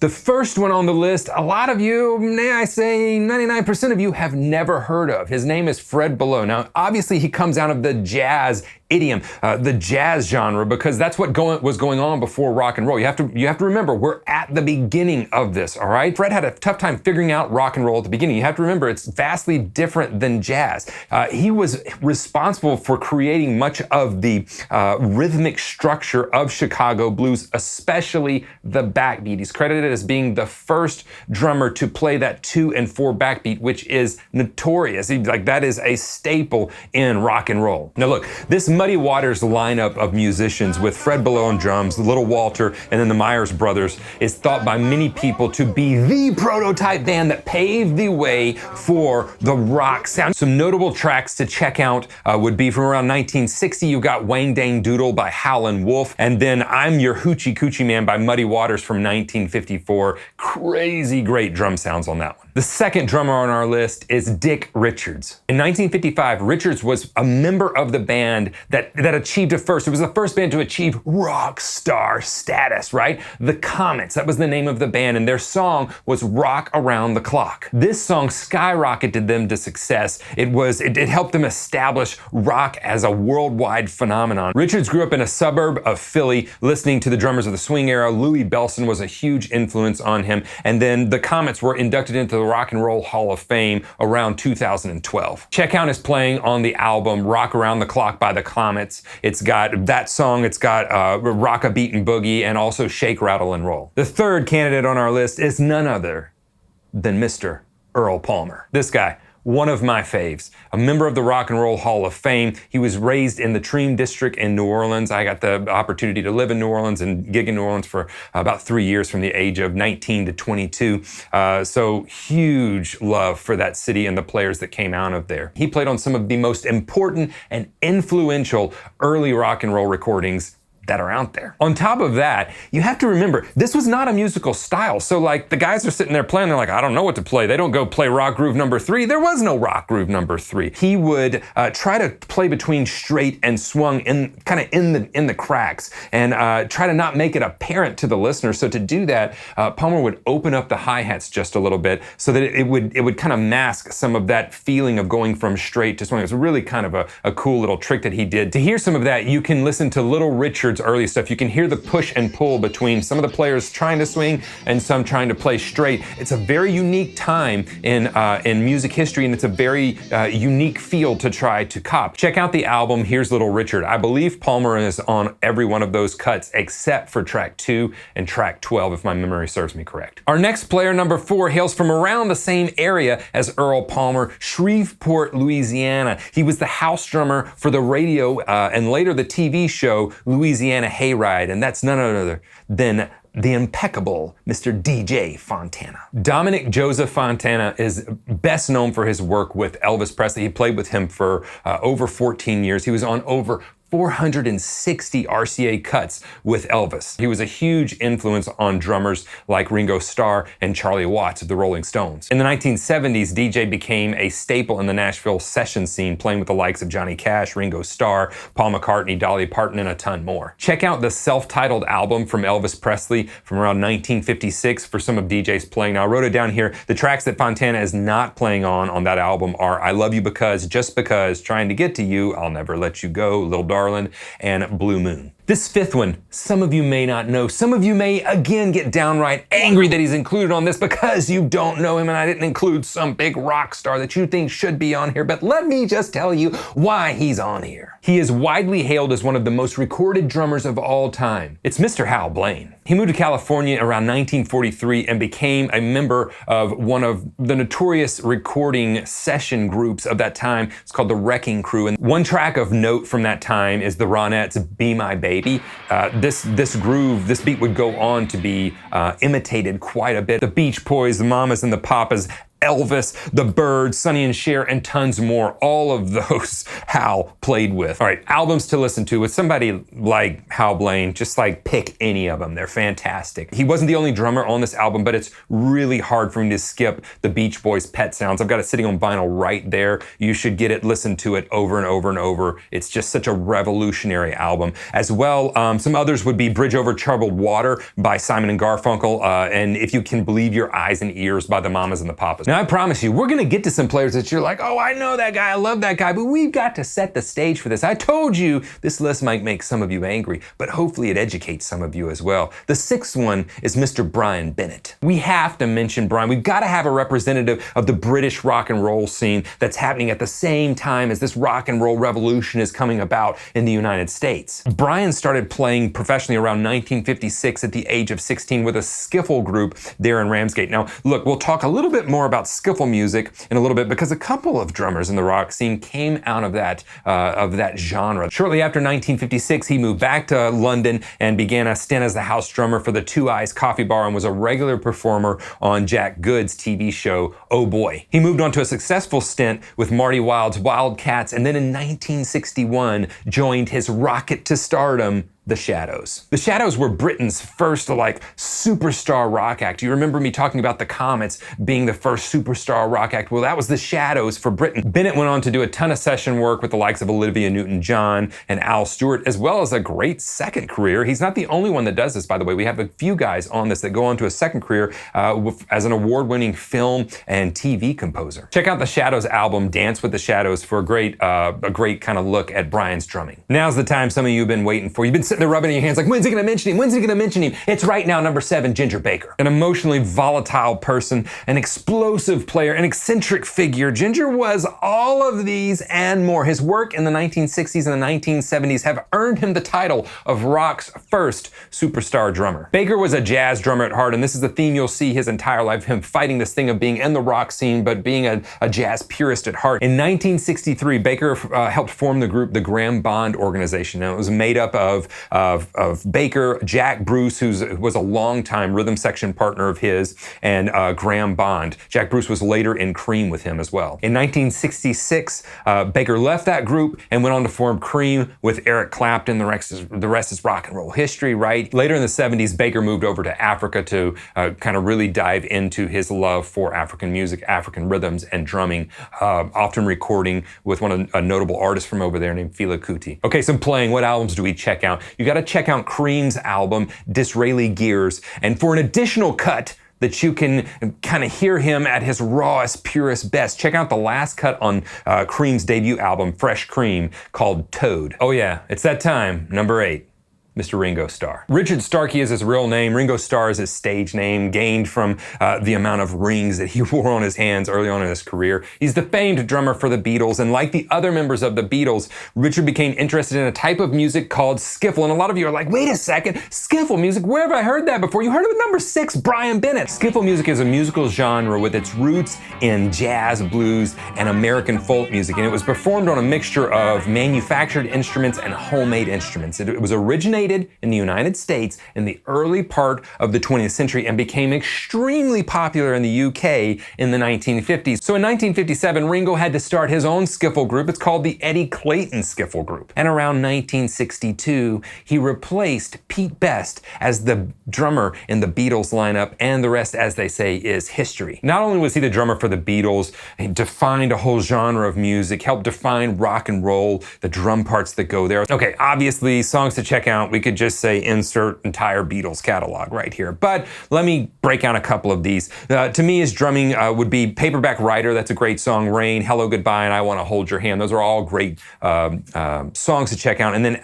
The first one on the list, a lot of you, may I say 99% of you, have never heard of. His name is Fred Below. Now, obviously he comes out of the jazz idiom, the jazz genre, because that's what was going on before rock and roll. You have to remember, we're at the beginning of this, all right? Fred had a tough time figuring out rock and roll at the beginning. You have to remember, it's vastly different than jazz. He was responsible for creating much of the rhythmic structure of Chicago blues, especially the backbeat. He's credited as being the first drummer to play that 2 and 4 backbeat, which is notorious. That is a staple in rock and roll. Now look, this Muddy Waters lineup of musicians with Fred Below on drums, Little Walter, and then the Myers Brothers is thought by many people to be the prototype band that paved the way for the rock sound. Some notable tracks to check out would be from around 1960, you got Wang Dang Doodle by Howlin' Wolf, and then I'm Your Hoochie Coochie Man by Muddy Waters from 1954. Crazy great drum sounds on that one. The second drummer on our list is Dick Richards. In 1955, Richards was a member of the band that achieved it first. It was the first band to achieve rock star status, right? The Comets, that was the name of the band, and their song was Rock Around the Clock. This song skyrocketed them to success. It helped them establish rock as a worldwide phenomenon. Richards grew up in a suburb of Philly, listening to the drummers of the swing era. Louis Bellson was a huge influence on him, and then the Comets were inducted into the Rock and Roll Hall of Fame around 2012. Check out his playing on the album Rock Around the Clock by the Comets. It's got that song, it's got Rock a Beat and Boogie, and also Shake, Rattle, and Roll. The third candidate on our list is none other than Mr. Earl Palmer. This guy, one of my faves, a member of the Rock and Roll Hall of Fame. He was raised in the Treem District in New Orleans. I got the opportunity to live in New Orleans and gig in New Orleans for about 3 years from the age of 19 to 22. So huge love for that city and the players that came out of there. He played on some of the most important and influential early rock and roll recordings that are out there. On top of that, you have to remember, this was not a musical style. So like the guys are sitting there playing, they're like, I don't know what to play. They don't go play rock groove number 3. There was no rock groove number 3. He would try to play between straight and swung in the cracks and try to not make it apparent to the listener. So to do that, Palmer would open up the hi-hats just a little bit so that it would kind of mask some of that feeling of going from straight to swing. It was really kind of a cool little trick that he did. To hear some of that, you can listen to Little Richard's early stuff. You can hear the push and pull between some of the players trying to swing and some trying to play straight. It's a very unique time in music history, and it's a very unique field to try to cop. Check out the album Here's Little Richard. I believe Palmer is on every one of those cuts except for track 2 and track 12, if my memory serves me correct. Our next player, number 4, hails from around the same area as Earl Palmer, Shreveport, Louisiana. He was the house drummer for the radio and later the TV show Louisiana Hayride, and that's none other than the impeccable Mr. DJ Fontana. Dominic Joseph Fontana is best known for his work with Elvis Presley. He played with him for over 14 years. He was on over 460 RCA cuts with Elvis. He was a huge influence on drummers like Ringo Starr and Charlie Watts of the Rolling Stones. In the 1970s, DJ became a staple in the Nashville session scene, playing with the likes of Johnny Cash, Ringo Starr, Paul McCartney, Dolly Parton, and a ton more. Check out the self-titled album from Elvis Presley from around 1956 for some of DJ's playing. Now, I wrote it down here. The tracks that Fontana is not playing on that album are I Love You Because, Just Because, Trying to Get to You, I'll Never Let You Go, Little Darlin', and Blue Moon. This fifth one, some of you may not know. Some of you may, again, get downright angry that he's included on this because you don't know him and I didn't include some big rock star that you think should be on here, but let me just tell you why he's on here. He is widely hailed as one of the most recorded drummers of all time. It's Mr. Hal Blaine. He moved to California around 1943 and became a member of one of the notorious recording session groups of that time. It's called the Wrecking Crew. And one track of note from that time is the Ronettes' Be My Baby. This groove, this beat would go on to be imitated quite a bit. The Beach Boys, the Mamas and the Papas Elvis, The Byrds, Sonny and Cher, and tons more. All of those Hal played with. All right, albums to listen to with somebody like Hal Blaine, just like pick any of them. They're fantastic. He wasn't the only drummer on this album, but it's really hard for me to skip the Beach Boys' Pet Sounds. I've got it sitting on vinyl right there. You should get it, listen to it over and over and over. It's just such a revolutionary album. As well, some others would be Bridge Over Troubled Water by Simon and Garfunkel, and If You Can Believe Your Eyes and Ears by the Mamas and the Papas. Now, I promise you, we're gonna get to some players that you're like, oh, I know that guy, I love that guy, but we've got to set the stage for this. I told you this list might make some of you angry, but hopefully it educates some of you as well. The sixth one is Mr. Brian Bennett. We have to mention Brian. We've got to have a representative of the British rock and roll scene that's happening at the same time as this rock and roll revolution is coming about in the United States. Brian started playing professionally around 1956 at the age of 16 with a skiffle group there in Ramsgate. Now, look, we'll talk a little bit more about skiffle music in a little bit because a couple of drummers in the rock scene came out of that genre. Shortly after 1956, he moved back to London and began a stint as the house drummer for the Two Eyes Coffee Bar and was a regular performer on Jack Good's TV show, Oh Boy. He moved on to a successful stint with Marty Wilde's Wildcats, and then in 1961 joined his rocket to stardom, The Shadows. The Shadows were Britain's first superstar rock act. You remember me talking about the Comets being the first superstar rock act? Well, that was The Shadows for Britain. Bennett went on to do a ton of session work with the likes of Olivia Newton-John and Al Stewart, as well as a great second career. He's not the only one that does this, by the way. We have a few guys on this that go on to a second career as an award-winning film and TV composer. Check out the Shadows album, Dance with the Shadows, for a great kind of look at Brian's drumming. Now's the time some of you have been waiting for. You've been sitting there rubbing your hands like, when's he gonna mention him? When's he gonna mention him? It's right now, number 7, Ginger Baker. An emotionally volatile person, an explosive player, an eccentric figure. Ginger was all of these and more. His work in the 1960s and the 1970s have earned him the title of rock's first superstar drummer. Baker was a jazz drummer at heart, and this is the theme you'll see his entire life, him fighting this thing of being in the rock scene, but being a jazz purist at heart. In 1963, Baker helped form the group, the Graham Bond Organization. Now, it was made up of Baker, Jack Bruce, who was a longtime rhythm section partner of his, and Graham Bond. Jack Bruce was later in Cream with him as well. In 1966, Baker left that group and went on to form Cream with Eric Clapton. The rest is rock and roll history, right? Later in the 70s, Baker moved over to Africa to kind of really dive into his love for African music, African rhythms, and drumming, often recording with a notable artist from over there named Fela Kuti. Okay, so playing, what albums do we check out? You gotta check out Cream's album, Disraeli Gears, and for an additional cut that you can kind of hear him at his rawest, purest best, check out the last cut on Cream's debut album, Fresh Cream, called Toad. Oh yeah, it's that time, number 8. Mr. Ringo Starr. Richard Starkey is his real name. Ringo Starr is his stage name, gained from the amount of rings that he wore on his hands early on in his career. He's the famed drummer for the Beatles, and like the other members of the Beatles, Richard became interested in a type of music called skiffle. And a lot of you are like, wait a second, skiffle music? Where have I heard that before? You heard it with number 6, Brian Bennett. Skiffle music is a musical genre with its roots in jazz, blues, and American folk music, and it was performed on a mixture of manufactured instruments and homemade instruments. It was originated in the United States in the early part of the 20th century and became extremely popular in the UK in the 1950s. So in 1957, Ringo had to start his own skiffle group. It's called the Eddie Clayton Skiffle Group. And around 1962, he replaced Pete Best as the drummer in the Beatles lineup, and the rest, as they say, is history. Not only was he the drummer for the Beatles, he defined a whole genre of music, helped define rock and roll, the drum parts that go there. Okay, obviously, songs to check out, we could just say insert entire Beatles catalog right here. But let me break out a couple of these. To me, his drumming would be Paperback Writer, that's a great song, Rain, Hello Goodbye, and I Want to Hold Your Hand. Those are all great songs to check out. And then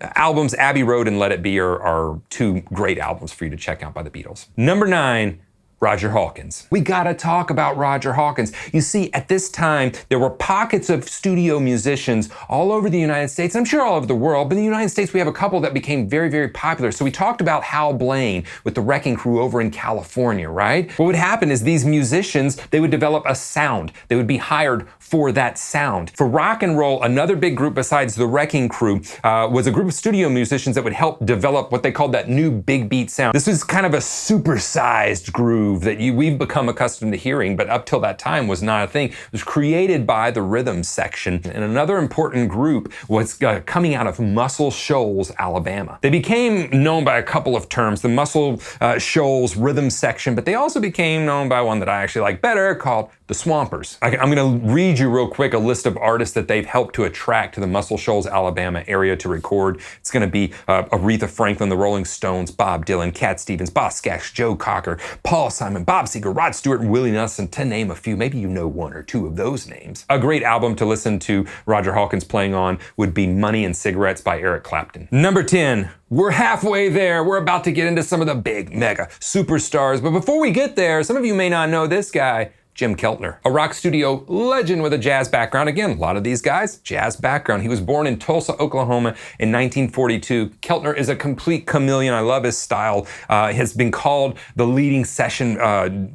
albums, Abbey Road and Let It Be are 2 great albums for you to check out by the Beatles. Number 9, Roger Hawkins. We gotta talk about Roger Hawkins. You see, at this time, there were pockets of studio musicians all over the United States, I'm sure all over the world, but in the United States we have a couple that became very, very popular. So we talked about Hal Blaine with the Wrecking Crew over in California, right? What would happen is these musicians, they would develop a sound. They would be hired for that sound. For rock and roll, another big group besides the Wrecking Crew was a group of studio musicians that would help develop what they called that new big beat sound. This was kind of a supersized groove groove that we've become accustomed to hearing, but up till that time was not a thing. It was created by the rhythm section. And another important group was coming out of Muscle Shoals, Alabama. They became known by a couple of terms, the Muscle Shoals rhythm section, but they also became known by one that I actually like better called the Swampers. I'm gonna read you real quick a list of artists that they've helped to attract to the Muscle Shoals, Alabama area to record. It's gonna be Aretha Franklin, the Rolling Stones, Bob Dylan, Cat Stevens, Boss Skaggs, Joe Cocker, Paul Simon, Bob Seger, Rod Stewart, and Willie Nelson, to name a few. Maybe you know one or two of those names. A great album to listen to Roger Hawkins playing on would be Money and Cigarettes by Eric Clapton. Number 10, we're halfway there. We're about to get into some of the big mega superstars. But before we get there, some of you may not know this guy, Jim Keltner, a rock studio legend with a jazz background. Again, a lot of these guys, jazz background. He was born in Tulsa, Oklahoma in 1942. Keltner is a complete chameleon. I love his style. Has been called the leading session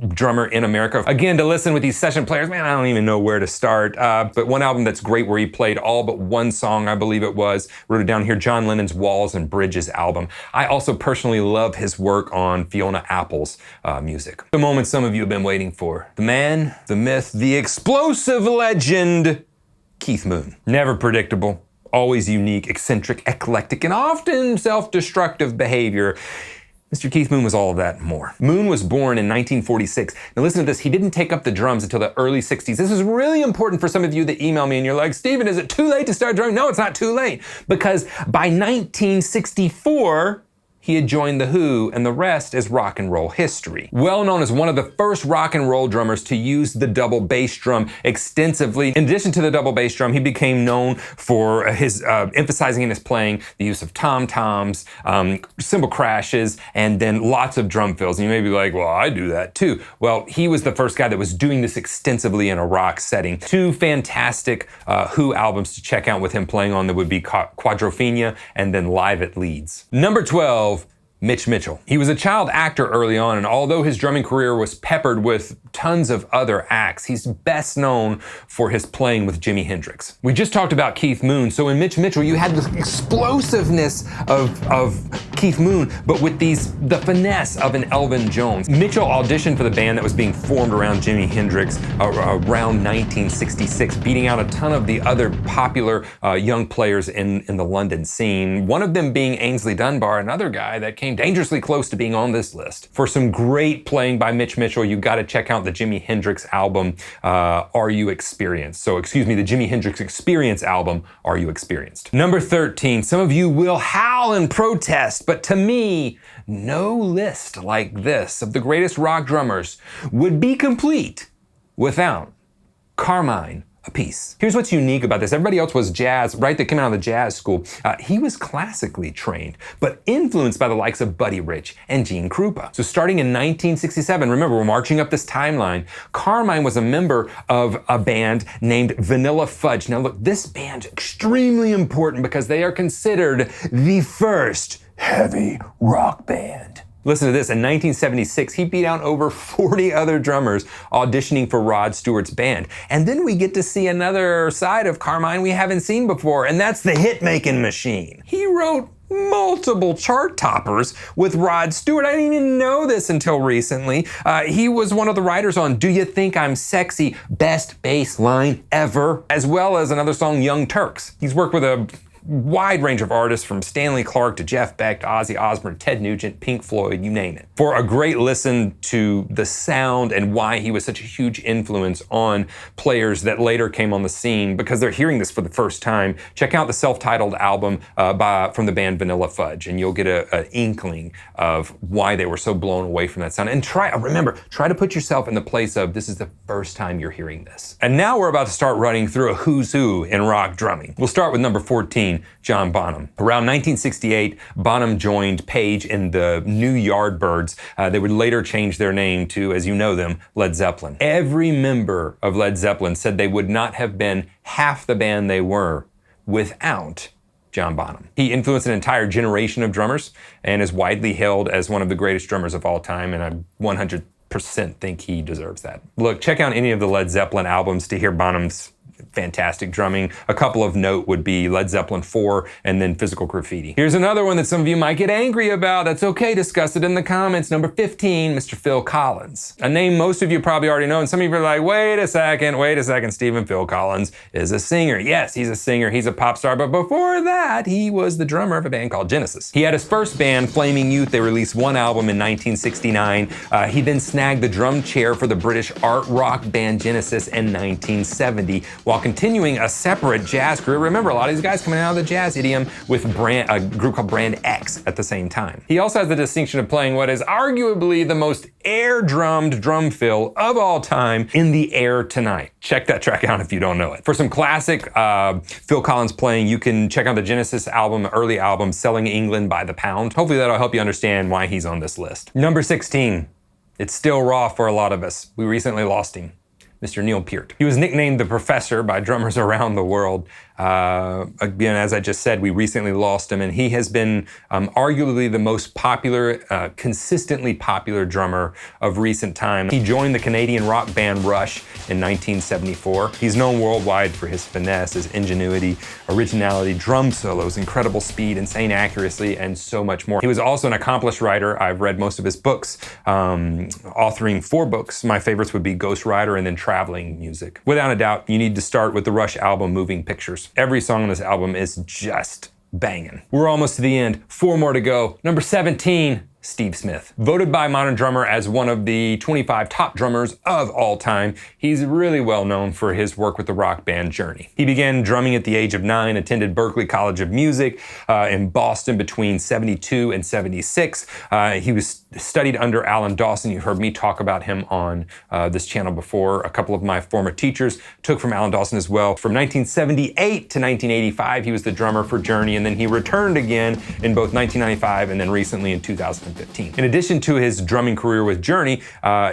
drummer in America. Again, to listen with these session players, man, I don't even know where to start. But one album that's great where he played all but one song, I believe it was, wrote it down here, John Lennon's Walls and Bridges album. I also personally love his work on Fiona Apple's music. The moment some of you have been waiting for. The man, the myth, the explosive legend, Keith Moon. Never predictable, always unique, eccentric, eclectic, and often self-destructive behavior. Mr. Keith Moon was all of that and more. Moon was born in 1946. Now listen to this, he didn't take up the drums until the early 60s. This is really important for some of you that email me and you're like, Steven, is it too late to start drumming? No, it's not too late, because by 1964, he had joined The Who, and the rest is rock and roll history. Well known as one of the first rock and roll drummers to use the double bass drum extensively. In addition to the double bass drum, he became known for his emphasizing in his playing the use of tom-toms, cymbal crashes, and then lots of drum fills. And you may be like, well, I do that too. Well, he was the first guy that was doing this extensively in a rock setting. Two fantastic Who albums to check out with him playing on that would be Quadrophenia and then Live at Leeds. Number 12, Mitch Mitchell. He was a child actor early on, and although his drumming career was peppered with tons of other acts, he's best known for his playing with Jimi Hendrix. We just talked about Keith Moon, so in Mitch Mitchell, you had the explosiveness of Keith Moon, but with the finesse of an Elvin Jones. Mitchell auditioned for the band that was being formed around Jimi Hendrix around 1966, beating out a ton of the other popular young players in the London scene, one of them being Ainsley Dunbar, another guy that came dangerously close to being on this list. For some great playing by Mitch Mitchell, you gotta check out the Jimi Hendrix album, Are You Experienced? So excuse me, the Jimi Hendrix Experience album, Are You Experienced? Number 13, some of you will howl and protest, but to me, no list like this of the greatest rock drummers would be complete without CARMINE. APPICE. Here's what's unique about this. Everybody else was jazz, right? They came out of the jazz school. He was classically trained, but influenced by the likes of Buddy Rich and Gene Krupa. So starting in 1967, remember, we're marching up this timeline, CARMINE was a member of a band named Vanilla Fudge. Now look, this band is extremely important because they are considered the first heavy rock band. Listen to this, in 1976, he beat out over 40 other drummers auditioning for Rod Stewart's band. And then we get to see another side of CARMINE we haven't seen before, and that's the hit-making machine. He wrote multiple chart toppers with Rod Stewart. I didn't even know this until recently. He was one of the writers on Do You Think I'm Sexy? Best bass line ever, as well as another song, Young Turks. He's worked with a wide range of artists from Stanley Clarke to Jeff Beck to Ozzy Osbourne, Ted Nugent, Pink Floyd, you name it. For a great listen to the sound and why he was such a huge influence on players that later came on the scene, because they're hearing this for the first time, check out the self-titled album from the band Vanilla Fudge, and you'll get an inkling of why they were so blown away from that sound. And remember, try to put yourself in the place of this is the first time you're hearing this. And now we're about to start running through a who's who in rock drumming. We'll start with number 14, John Bonham. Around 1968, Bonham joined Page in the New Yardbirds. They would later change their name to, as you know them, Led Zeppelin. Every member of Led Zeppelin said they would not have been half the band they were without John Bonham. He influenced an entire generation of drummers and is widely hailed as one of the greatest drummers of all time, and I 100% think he deserves that. Look, check out any of the Led Zeppelin albums to hear Bonham's fantastic drumming. A couple of note would be Led Zeppelin 4 and then Physical Graffiti. Here's another one that some of you might get angry about. That's okay, discuss it in the comments. Number 15, Mr. Phil Collins. A name most of you probably already know, and some of you are like, wait a second, Stephen, Phil Collins is a singer. Yes, he's a singer, he's a pop star, but before that, he was the drummer of a band called Genesis. He had his first band, Flaming Youth. They released one album in 1969. He then snagged the drum chair for the British art rock band Genesis in 1970, while continuing a separate jazz career. Remember, a lot of these guys coming out of the jazz idiom with a group called Brand X at the same time. He also has the distinction of playing what is arguably the most air-drummed drum fill of all time, In the Air Tonight. Check that track out if you don't know it. For some classic Phil Collins playing, you can check out the Genesis album, early album, Selling England by the Pound. Hopefully that'll help you understand why he's on this list. Number 16. It's still raw for a lot of us. We recently lost him. Mr. Neil Peart. He was nicknamed the Professor by drummers around the world. Again, as I just said, we recently lost him, and he has been arguably the most popular, consistently popular drummer of recent time. He joined the Canadian rock band Rush in 1974. He's known worldwide for his finesse, his ingenuity, originality, drum solos, incredible speed, insane accuracy, and so much more. He was also an accomplished writer. I've read most of his books, authoring 4 books. My favorites would be Ghost Rider and then Traveling Music. Without a doubt, you need to start with the Rush album, Moving Pictures. Every song on this album is just banging. We're almost to the end. 4 more to go. Number 17, Steve Smith. Voted by Modern Drummer as one of the 25 top drummers of all time, he's really well known for his work with the rock band Journey. He began drumming at the age of 9, attended Berklee College of Music in Boston between 72 and 76. He was studied under Alan Dawson. You heard me talk about him on this channel before. A couple of my former teachers took from Alan Dawson as well. From 1978 to 1985, he was the drummer for Journey, and then he returned again in both 1995 and then recently in 2015. In addition to his drumming career with Journey,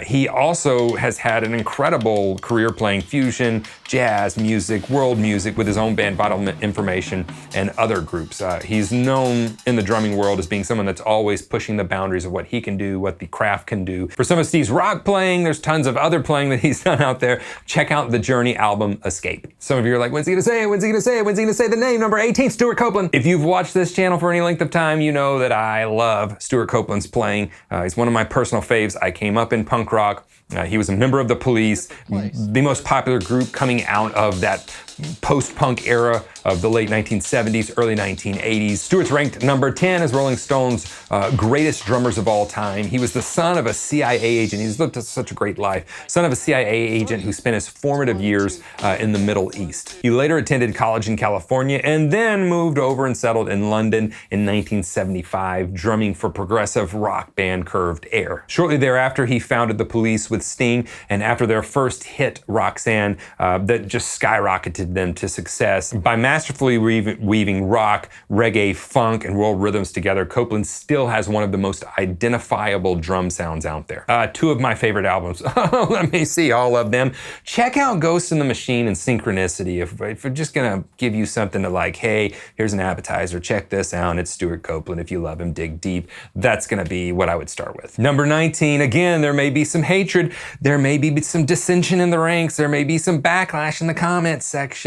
he also has had an incredible career playing fusion, jazz music, world music with his own band Vital Information and other groups. He's known in the drumming world as being someone that's always pushing the boundaries of what he can do, what the craft can do. For some of Steve's rock playing, there's tons of other playing that he's done out there. Check out the Journey album, Escape. Some of you are like, when's he gonna say it? When's he gonna say it? When's he gonna say the name? Number 18, Stewart Copeland. If you've watched this channel for any length of time, you know that I love Stewart Copeland's playing. He's one of my personal faves. I came up in punk rock. He was a member of the Police, the most popular group coming out of that post-punk era of the late 1970s, early 1980s. Stewart's ranked number 10 as Rolling Stone's greatest drummers of all time. He was the son of a CIA agent. He's lived such a great life. Son of a CIA agent who spent his formative years in the Middle East. He later attended college in California and then moved over and settled in London in 1975, drumming for progressive rock band Curved Air. Shortly thereafter, he founded the Police with Sting, and after their first hit, Roxanne, that just skyrocketed them to success. By masterfully weaving rock, reggae, funk, and world rhythms together, Copeland still has one of the most identifiable drum sounds out there. 2 of my favorite albums. Let me see all of them. Check out Ghost in the Machine and Synchronicity. If we're just gonna give you something to like, hey, here's an appetizer, check this out, it's Stewart Copeland. If you love him, dig deep. That's gonna be what I would start with. Number 19, again, there may be some hatred, there may be some dissension in the ranks, there may be some backlash in the comments section.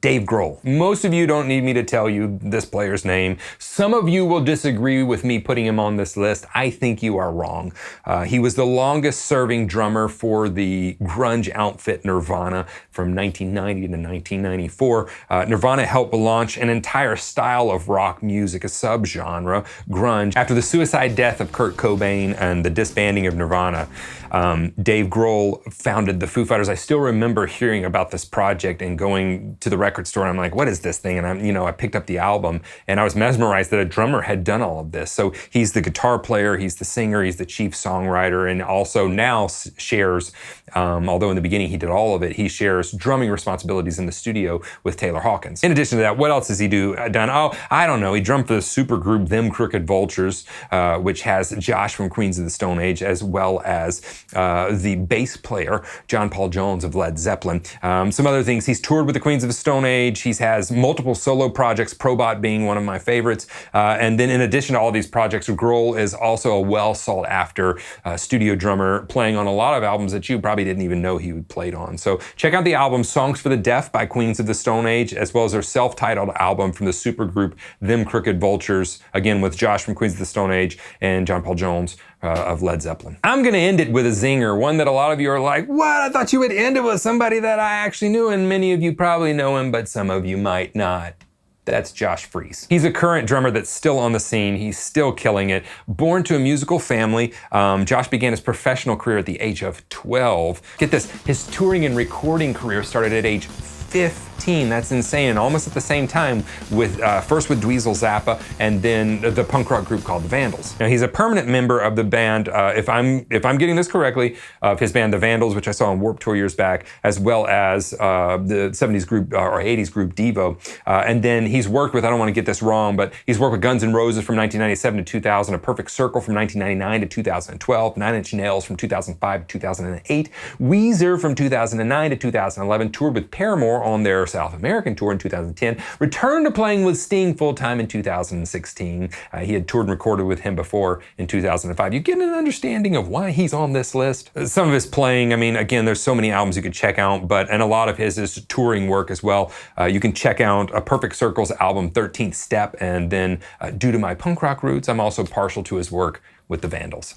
Dave Grohl. Most of you don't need me to tell you this player's name. Some of you will disagree with me putting him on this list. I think you are wrong. He was the longest serving drummer for the grunge outfit Nirvana from 1990 to 1994. Nirvana helped launch an entire style of rock music, a subgenre, grunge. After the suicide death of Kurt Cobain and the disbanding of Nirvana, Dave Grohl founded the Foo Fighters. I still remember hearing about this project and going to the record store and I'm like, what is this thing? And I picked up the album and I was mesmerized that a drummer had done all of this. So he's the guitar player, he's the singer, he's the chief songwriter, and also now shares, although in the beginning he did all of it, he shares drumming responsibilities in the studio with Taylor Hawkins. In addition to that, what else has he done? Oh, I don't know. He drummed for the supergroup Them Crooked Vultures, which has Josh from Queens of the Stone Age, as well as the bass player, John Paul Jones of Led Zeppelin. Some other things, he's toured with the Queens of the Stone Stone Age. He has multiple solo projects, Probot being one of my favorites. And then in addition to all these projects, GROHL is also a well sought after studio drummer, playing on a lot of albums that you probably didn't even know he played on. So check out the album Songs for the Deaf by Queens of the Stone Age, as well as their self-titled album from the supergroup Them Crooked Vultures, again with Josh from Queens of the Stone Age and John Paul Jones of Led Zeppelin. I'm gonna end it with a zinger, one that a lot of you are like, what? I thought you would end it with somebody that I actually knew, and many of you probably know him, but some of you might not. That's Josh FREESE. He's a current drummer that's still on the scene. He's still killing it. Born to a musical family, Josh began his professional career at the age of 12. Get this, his touring and recording career started at age 15. That's insane. Almost at the same time with first with Dweezil Zappa and then the punk rock group called the Vandals. Now he's a permanent member of the band, if I'm getting this correctly, of his band the Vandals, which I saw on Warped Tour years back, as well as the 70s group or 80s group Devo. And then he's worked with, I don't want to get this wrong, but he's worked with Guns N' Roses from 1997 to 2000, A Perfect Circle from 1999 to 2012, Nine Inch Nails from 2005 to 2008, Weezer from 2009 to 2011, toured with Paramore on their South American tour in 2010, returned to playing with Sting full-time in 2016. He had toured and recorded with him before in 2005. You get an understanding of why he's on this list. Some of his playing, I mean, again, there's so many albums you could check out, and a lot of his is touring work as well. You can check out A Perfect Circle's album 13th Step, and then due to my punk rock roots, I'm also partial to his work with the Vandals.